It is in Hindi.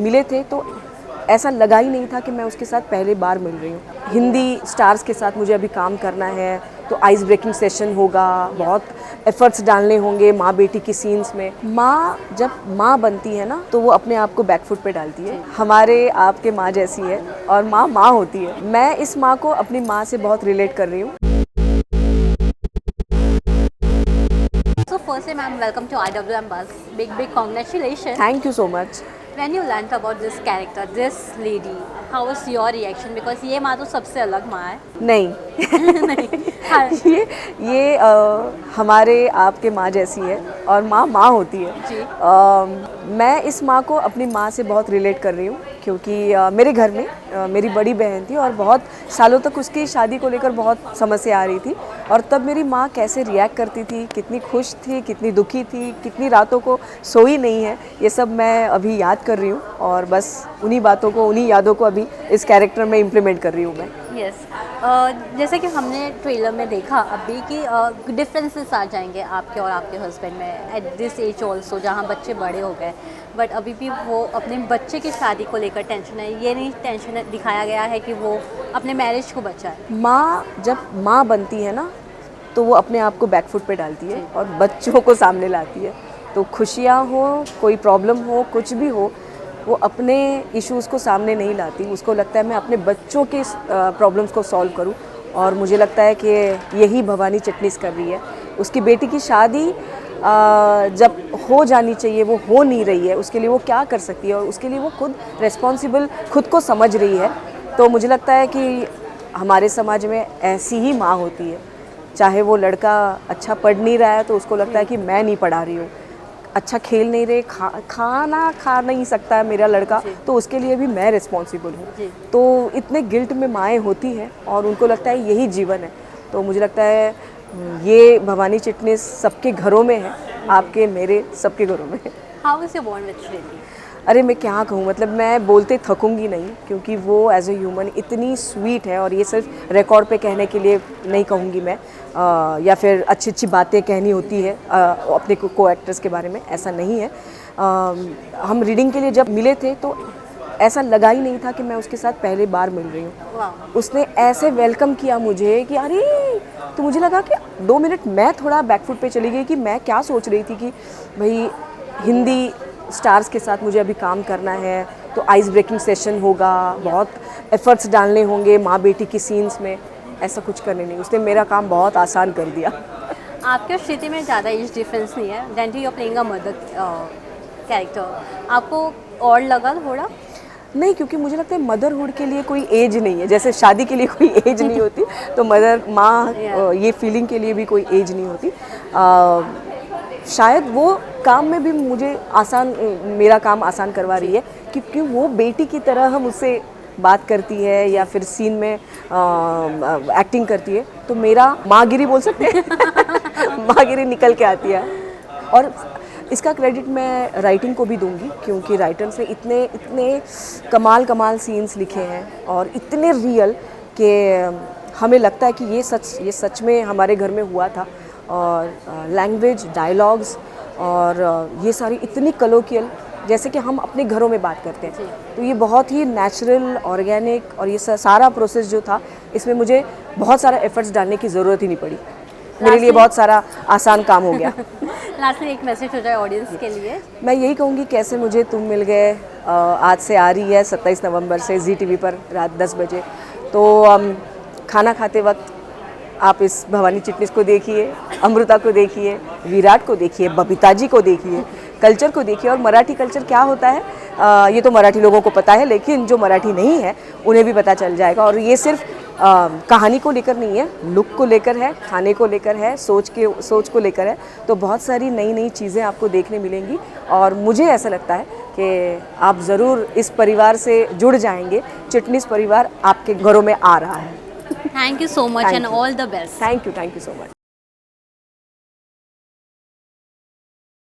मिले थे तो ऐसा लगा ही नहीं था कि मैं उसके साथ पहली बार मिल रही हूँ। हिंदी स्टार्स के साथ मुझे अभी काम करना है, तो आइस ब्रेकिंग सेशन होगा, बहुत एफर्ट्स डालने होंगे माँ बेटी की सीन्स में। माँ जब माँ बनती है ना तो वो अपने आप को बैकफुट पे डालती है। हमारे आपके माँ जैसी है और माँ माँ होती है। मैं इस माँ को अपनी माँ से बहुत रिलेट कर रही हूँ। So firstly, ma'am, welcome to IWM Buzz. Big congratulations. Thank you so much. When you learnt about this character, this lady, how was your reaction? Because ये माँ तो सबसे अलग माँ है. नहीं नहीं. हाँ. ये हमारे आपके माँ जैसी है और माँ माँ होती है जी. मैं इस माँ को अपनी माँ से बहुत रिलेट कर रही हूँ क्योंकि मेरे घर में मेरी बड़ी बहन थी और बहुत सालों तक उसकी शादी को लेकर बहुत समस्या आ रही थी और तब मेरी माँ कैसे रिएक्ट करती थी, कितनी खुश थी, कितनी दुखी थी, कितनी रातों को सोई नहीं है, ये सब मैं अभी याद कर रही हूँ और बस उन्हीं बातों को, उन्हीं यादों को अभी इस कैरेक्टर में इम्प्लीमेंट कर रही हूँ मैं। यस. जैसे कि हमने ट्रेलर में देखा अभी कि डिफरेंसेस आ जाएंगे आपके और आपके हस्बैंड में एट दिस एज ऑल्सो, जहाँ बच्चे बड़े हो गए, बट अभी भी वो अपने बच्चे की शादी को लेकर टेंशन है. ये नहीं टेंशन दिखाया गया है कि वो अपने मैरिज को बचाए. माँ जब माँ बनती है ना तो वो अपने आप को बैकफुट पे डालती है और बच्चों को सामने लाती है। तो खुशियाँ हो, कोई प्रॉब्लम हो, कुछ भी हो, वो अपने इश्यूज़ को सामने नहीं लाती। उसको लगता है मैं अपने बच्चों के प्रॉब्लम्स को सॉल्व करूं और मुझे लगता है कि यही भवानी चिटनिस कर रही है। उसकी बेटी की शादी जब हो जानी चाहिए वो हो नहीं रही है, उसके लिए वो क्या कर सकती है और उसके लिए वो खुद रिस्पॉन्सिबल खुद को समझ रही है। तो मुझे लगता है कि हमारे समाज में ऐसी ही माँ होती है। चाहे वो लड़का अच्छा पढ़ नहीं रहा है तो उसको लगता है कि मैं नहीं पढ़ा रही हूँ, अच्छा खेल नहीं रहे, खाना खा नहीं सकता है मेरा लड़का तो उसके लिए भी मैं रिस्पॉन्सिबल हूँ। तो इतने गिल्ट में माएँ होती हैं और उनको लगता है यही जीवन है। तो मुझे लगता है ये भवानी चिटनिस सबके घरों में है, आपके मेरे सबके घरों में है। How is your bond with Shruti? अरे मैं क्या कहूँ, मतलब मैं बोलते थकूंगी नहीं क्योंकि वो एज ए ह्यूमन इतनी स्वीट है और ये सिर्फ रिकॉर्ड पे कहने के लिए नहीं कहूँगी मैं, या फिर अच्छी अच्छी बातें कहनी होती है अपने को एक्टर्स के बारे में, ऐसा नहीं है। हम रीडिंग के लिए जब मिले थे तो ऐसा लगा ही नहीं था कि मैं उसके साथ पहली बार मिल रही हूँ। उसने ऐसे वेलकम किया मुझे कि अरे, तो मुझे लगा कि 2 मिनट मैं थोड़ा बैकफुट पे चली गई कि मैं क्या सोच रही थी कि भाई हिंदी स्टार्स के साथ मुझे अभी काम करना है, तो आइस ब्रेकिंग सेशन होगा, बहुत एफर्ट्स डालने होंगे माँ बेटी की सीन्स में, ऐसा कुछ करने नहीं। उसने मेरा काम बहुत आसान कर दिया। आपके और श्रुति में ज़्यादा एज डिफरेंस नहीं है, डेंटी you are playing a mother character, आपको और लगा थोड़ा? नहीं, क्योंकि मुझे लगता है मदरहुड के लिए कोई एज नहीं है, जैसे शादी के लिए कोई एज नहीं होती तो मदर माँ ये फीलिंग के लिए भी कोई एज नहीं होती। शायद वो काम में भी मुझे आसान, मेरा काम आसान करवा रही है क्योंकि वो बेटी की तरह हम उससे बात करती है या फिर सीन में एक्टिंग करती है, तो मेरा माँगिरी बोल सकते हैं माँगिरी निकल के आती है। और इसका क्रेडिट मैं राइटिंग को भी दूंगी क्योंकि राइटर्स ने इतने कमाल सीन्स लिखे हैं और इतने रियल कि हमें लगता है कि ये सच में हमारे घर में हुआ था। और लैंग्वेज, डायलॉग्स और ये सारी इतनी कलोकियल, जैसे कि हम अपने घरों में बात करते हैं, तो ये बहुत ही नेचुरल, ऑर्गेनिक, और ये सारा प्रोसेस जो था इसमें मुझे बहुत सारा एफर्ट्स डालने की ज़रूरत ही नहीं पड़ी। मेरे लिए बहुत सारा आसान काम हो गया। लास्ट में एक मैसेज हो जाए ऑडियंस के लिए? मैं यही कहूँगी, कैसे मुझे तुम मिल गए आज से आ रही है 27 नवंबर से ZTV पर रात 10 बजे। तो खाना खाते वक्त आप इस भवानी चिटनिस को देखिए, अमृता को देखिए, विराट को देखिए, बबीता जी को देखिए, कल्चर को देखिए। और मराठी कल्चर क्या होता है ये तो मराठी लोगों को पता है, लेकिन जो मराठी नहीं है उन्हें भी पता चल जाएगा। और ये सिर्फ कहानी को लेकर नहीं है, लुक को लेकर है, खाने को लेकर है, सोच को लेकर है। तो बहुत सारी नई चीज़ें आपको देखने मिलेंगी और मुझे ऐसा लगता है कि आप ज़रूर इस परिवार से जुड़ जाएंगे। चिटनिस परिवार आपके घरों में आ रहा है। Thank you so much and all the best. Thank you so much.